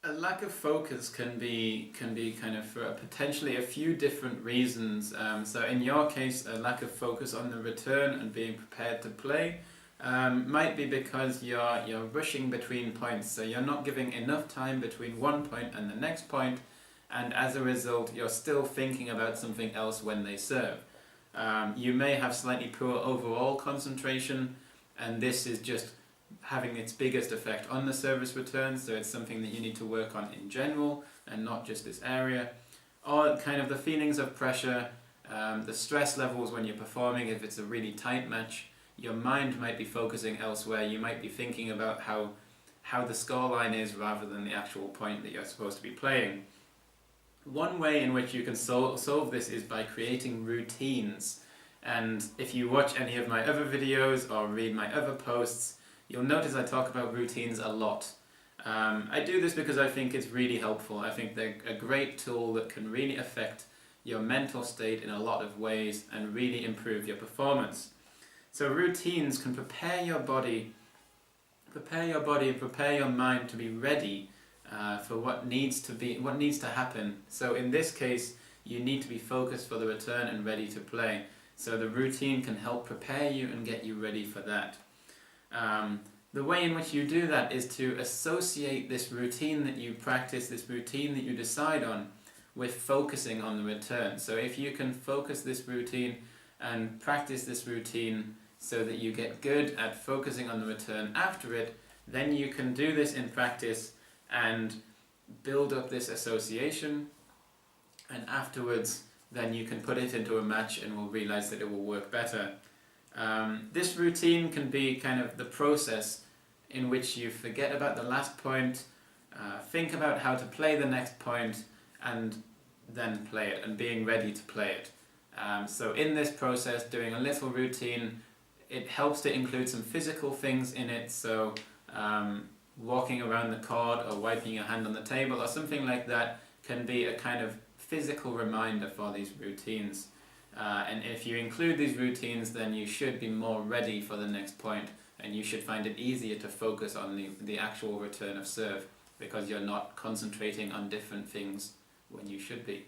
A lack of focus can be kind of for potentially a few different reasons. So in your case, a lack of focus on the return and being prepared to play might be because you're rushing between points. So you're not giving enough time between one point and the next point, and as a result, you're still thinking about something else when they serve. You may have slightly poor overall concentration, and this is just having its biggest effect on the service return, so it's something that you need to work on in general and not just this area. Or kind of the feelings of pressure, the stress levels when you're performing. If it's a really tight match, your mind might be focusing elsewhere. You might be thinking about how the scoreline is rather than the actual point that you're supposed to be playing. One way in which you can solve this is by creating routines. And if you watch any of my other videos or read my other posts, you'll notice I talk about routines a lot. I do this because I think it's really helpful. I think they're a great tool that can really affect your mental state in a lot of ways and really improve your performance. So routines can prepare your body and prepare your mind to be ready for what needs to happen. So in this case, you need to be focused for the return and ready to play. So the routine can help prepare you and get you ready for that. The way in which you do that is to associate this routine that you practice, this routine that you decide on, with focusing on the return. So if you can focus this routine and practice this routine so that you get good at focusing on the return after it, then you can do this in practice and build up this association, and afterwards then you can put it into a match and will realize that it will work better. This routine can be kind of the process in which you forget about the last point, think about how to play the next point, and then play it, and being ready to play it. So in this process, doing a little routine, it helps to include some physical things in it, so walking around the court or wiping your hand on the table or something like that can be a kind of physical reminder for these routines. And if you include these routines, then you should be more ready for the next point, and you should find it easier to focus on the actual return of serve, because you're not concentrating on different things when you should be.